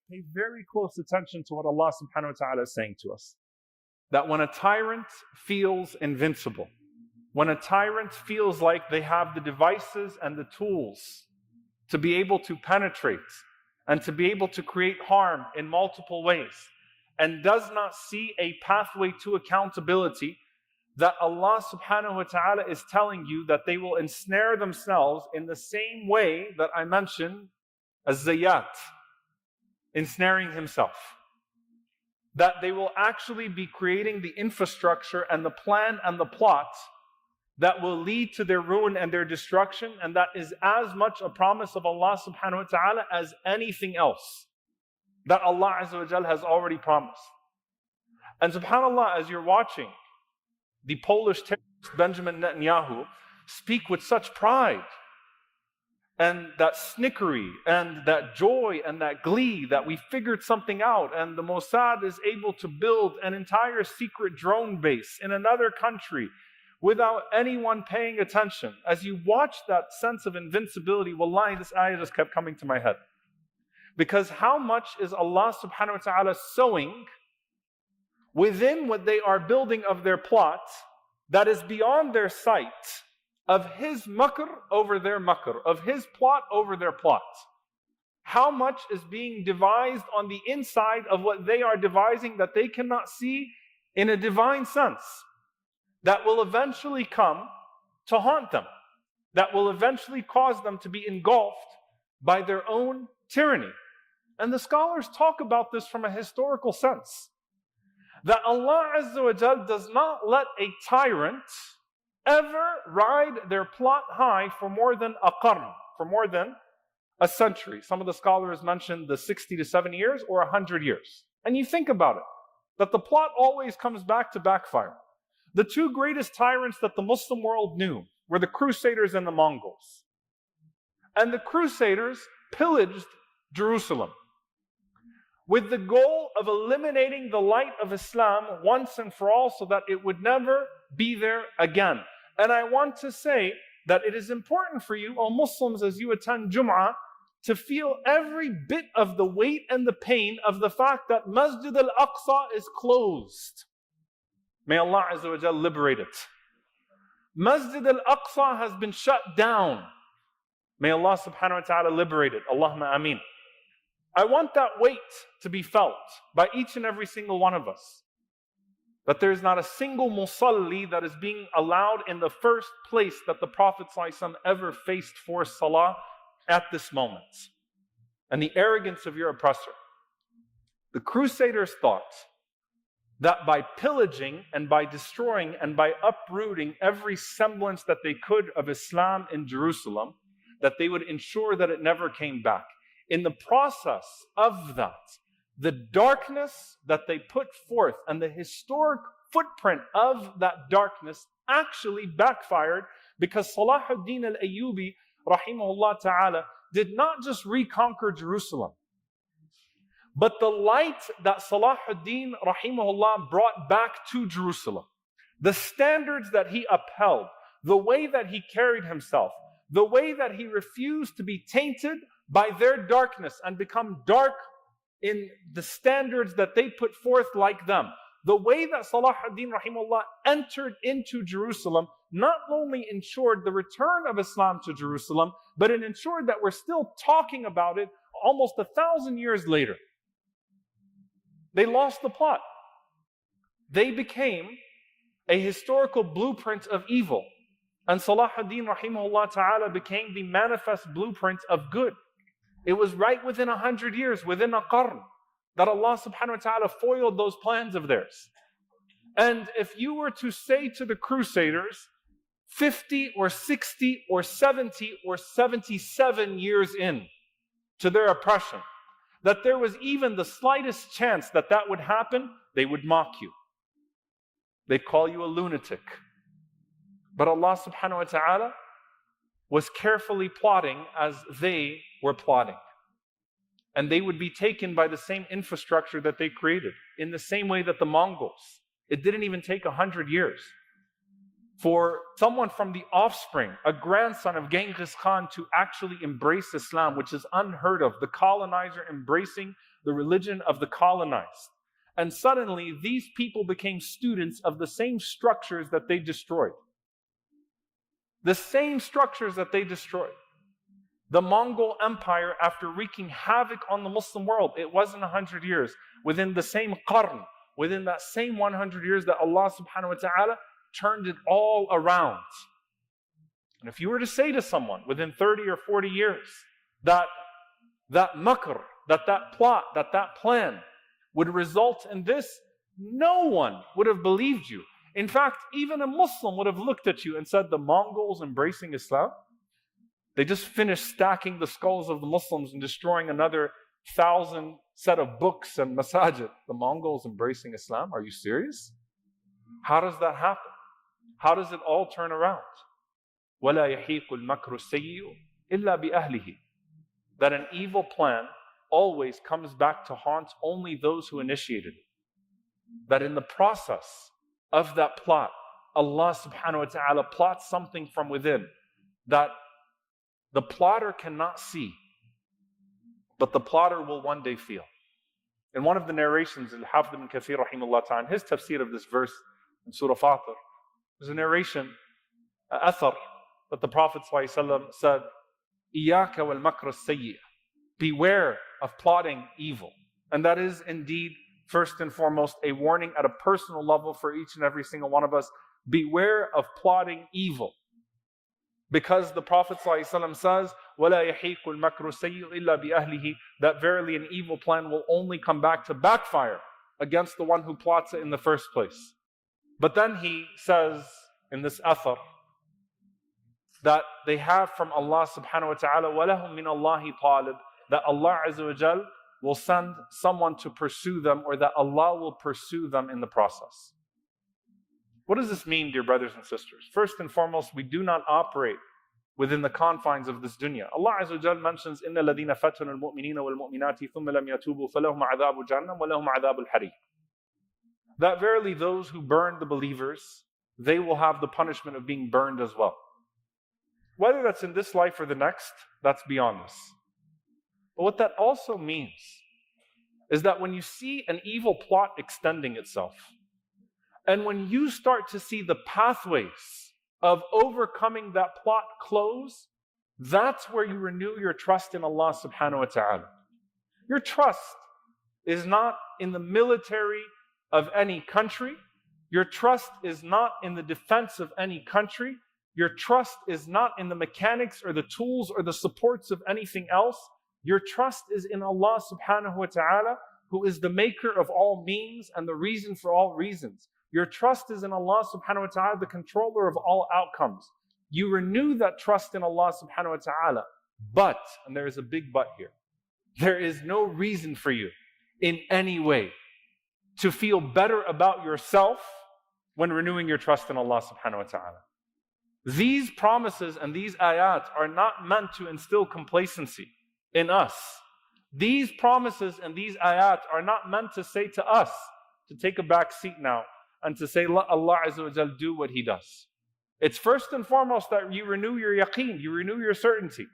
pay very close attention to what Allah subhanahu wa ta'ala is saying to us. That when a tyrant feels invincible, when a tyrant feels like they have the devices and the tools to be able to penetrate and to be able to create harm in multiple ways, and does not see a pathway to accountability, that Allah subhanahu wa ta'ala is telling you that they will ensnare themselves in the same way that I mentioned as Zayyat, ensnaring himself. That they will actually be creating the infrastructure and the plan and the plot that will lead to their ruin and their destruction, and that is as much a promise of Allah subhanahu wa ta'ala as anything else that Allah Azza wa Jal has already promised. And subhanAllah, as you're watching the Polish terrorist Benjamin Netanyahu speak with such pride and that snickery and that joy and that glee that we figured something out, and the Mossad is able to build an entire secret drone base in another country without anyone paying attention. As you watch that sense of invincibility, wallahi, this ayah just kept coming to my head. Because how much is Allah subhanahu wa ta'ala sowing within what they are building of their plot that is beyond their sight, of His makr over their makr, of His plot over their plot. How much is being devised on the inside of what they are devising that they cannot see in a divine sense, that will eventually come to haunt them, that will eventually cause them to be engulfed by their own tyranny. And the scholars talk about this from a historical sense, that Allah Azza wa Jal does not let a tyrant ever ride their plot high for more than a qarn, for more than a century. Some of the scholars mentioned the 60 to 70 years or 100 years. And you think about it, that the plot always comes back to backfire. The two greatest tyrants that the Muslim world knew were the Crusaders and the Mongols. And the Crusaders pillaged Jerusalem with the goal of eliminating the light of Islam once and for all, so that it would never be there again. And I want to say that it is important for you, O Muslims, as you attend Jum'ah, to feel every bit of the weight and the pain of the fact that Masjid al-Aqsa is closed. May Allah Azza wa Jal liberate it. Masjid al-Aqsa has been shut down. May Allah subhanahu wa ta'ala liberate it. Allahumma ameen. I want that weight to be felt by each and every single one of us. That there is not a single musalli that is being allowed in the first place that the Prophet ﷺ ever faced for salah at this moment. And the arrogance of your oppressor. The Crusaders thought that by pillaging and by destroying and by uprooting every semblance that they could of Islam in Jerusalem, that they would ensure that it never came back. In the process of that, the darkness that they put forth and the historic footprint of that darkness actually backfired, because Salahuddin al-Ayyubi, rahimahullah ta'ala, did not just reconquer Jerusalem, but the light that Salahuddin, rahimahullah, brought back to Jerusalem, the standards that he upheld, the way that he carried himself, the way that he refused to be tainted by their darkness and become dark in the standards that they put forth like them. The way that Salahuddin rahimahullah entered into Jerusalem not only ensured the return of Islam to Jerusalem, but it ensured that we're still talking about it almost 1,000 years later. They lost the plot. They became a historical blueprint of evil. And Salahuddin rahimahullah ta'ala became the manifest blueprint of good. It was right within 100 years, within a qarn, that Allah subhanahu wa ta'ala foiled those plans of theirs. And if you were to say to the Crusaders, 50 or 60 or 70 or 77 years in to their oppression, that there was even the slightest chance that that would happen, they would mock you. They'd call you a lunatic. But Allah subhanahu wa ta'ala was carefully plotting as they were plotting. And they would be taken by the same infrastructure that they created, in the same way that the Mongols. It didn't even take 100 years for someone from the offspring, a grandson of Genghis Khan, to actually embrace Islam, which is unheard of. The colonizer embracing the religion of the colonized. And suddenly, these people became students of the same structures that they destroyed. The same structures that they destroyed. The Mongol Empire, after wreaking havoc on the Muslim world, it wasn't 100 years. Within the same qarn, within that same 100 years that Allah subhanahu wa ta'ala turned it all around. And if you were to say to someone within 30 or 40 years that makr, that plot, that plan would result in this, no one would have believed you. In fact, even a Muslim would have looked at you and said, the Mongols embracing Islam? They just finished stacking the skulls of the Muslims and destroying another 1,000 set of books and masajid. The Mongols embracing Islam? Are you serious? How does that happen? How does it all turn around? وَلَا يَحِيقُ الْمَكْرُ السَّيِّئُ إِلَّا بِأَهْلِهِ. That an evil plan always comes back to haunt only those who initiated it. That in the process of that plot, Allah subhanahu wa ta'ala plots something from within that the plotter cannot see, but the plotter will one day feel. In one of the narrations, Al-Hafidh ibn Kathir rahimahullah ta'ala, his tafsir of this verse in Surah Fatir, there's a narration, athar, that the Prophet ﷺ said, إِيَّاكَ وَالْمَكْرَ السَّيِّئَ. Beware of plotting evil. And that is indeed, first and foremost, a warning at a personal level for each and every single one of us. Beware of plotting evil. Because the Prophet ﷺ says, وَلَا يَحِيقُ الْمَكْرُ السَّيِّئُ إِلَّا بِأَهْلِهِ, that verily an evil plan will only come back to backfire against the one who plots it in the first place. But then he says in this athar that they have from Allah subhanahu wa ta'ala, وَلَهُمْ مِنَ اللَّهِ طَالِبٌ, that Allah Azza wa Jal will send someone to pursue them, or that Allah will pursue them in the process. What does this mean, dear brothers and sisters? First and foremost, we do not operate within the confines of this dunya. Allah Azza wa Jal mentions, إِنَّ الَّذِينَ فَتَنُوا الْمُؤْمِنِينَ وَالْمُؤْمِنَاتِ ثُمَّ لَمْ يَتُوبُوا فَلَهُمْ عَذَابُ جَهَنَّمَ وَلَهُمْ عَذَابُ الْحَرِيقِ. That verily those who burn the believers, they will have the punishment of being burned as well. Whether that's in this life or the next, that's beyond us. But what that also means is that when you see an evil plot extending itself, and when you start to see the pathways of overcoming that plot close, that's where you renew your trust in Allah subhanahu wa ta'ala. Your trust is not in the military of any country. Your trust is not in the defense of any country. Your trust is not in the mechanics or the tools or the supports of anything else. Your trust is in Allah subhanahu wa ta'ala, who is the maker of all means and the reason for all reasons. Your trust is in Allah subhanahu wa ta'ala, the controller of all outcomes. You renew that trust in Allah subhanahu wa ta'ala. But, and there is a big but here, there is no reason for you in any way to feel better about yourself when renewing your trust in Allah subhanahu wa ta'ala. These promises and these ayat are not meant to instill complacency in us. These promises and these ayat are not meant to say to us to take a back seat now and to say, let Allah Azza wa Jal do what He does. It's first and foremost that you renew your yaqeen, you renew your certainty.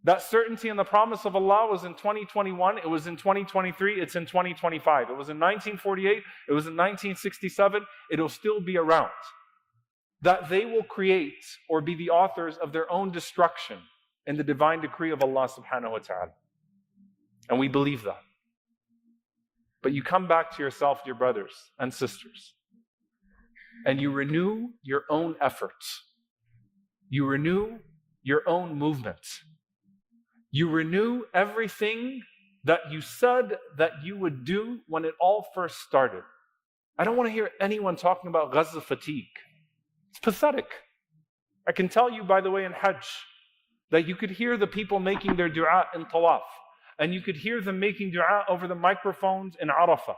That certainty in the promise of Allah was in 2021, it was in 2023, it's in 2025. It was in 1948, it was in 1967, it'll still be around. That they will create or be the authors of their own destruction in the divine decree of Allah subhanahu wa ta'ala. And we believe that. But you come back to yourself, dear brothers and sisters, and you renew your own efforts. You renew your own movement. You renew everything that you said that you would do when it all first started. I don't want to hear anyone talking about Gaza fatigue. It's pathetic. I can tell you, by the way, in Hajj, that you could hear the people making their dua in Tawaf, and you could hear them making dua over the microphones in Arafah.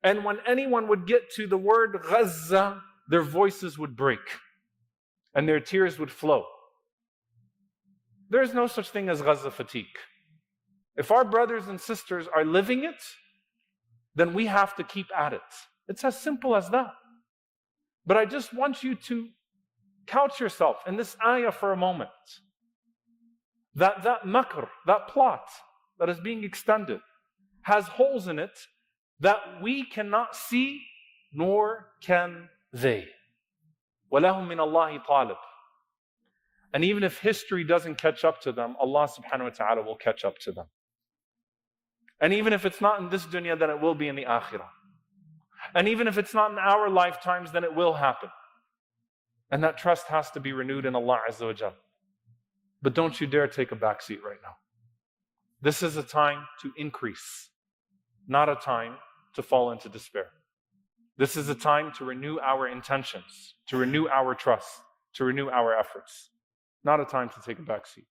And when anyone would get to the word Gaza, their voices would break, and their tears would flow. There is no such thing as Gaza fatigue. If our brothers and sisters are living it, then we have to keep at it. It's as simple as that. But I just want you to couch yourself in this ayah for a moment. That makr, that plot that is being extended, has holes in it that we cannot see, nor can they. وَلَهُم مِّنَ اللَّهِ طَالِبٌ. And even if history doesn't catch up to them, Allah subhanahu wa ta'ala will catch up to them. And even if it's not in this dunya, then it will be in the akhirah. And even if it's not in our lifetimes, then it will happen. And that trust has to be renewed in Allah Azza wa Jal. But don't you dare take a backseat right now. This is a time to increase, not a time to fall into despair. This is a time to renew our intentions, to renew our trust, to renew our efforts. Not a time to take a backseat.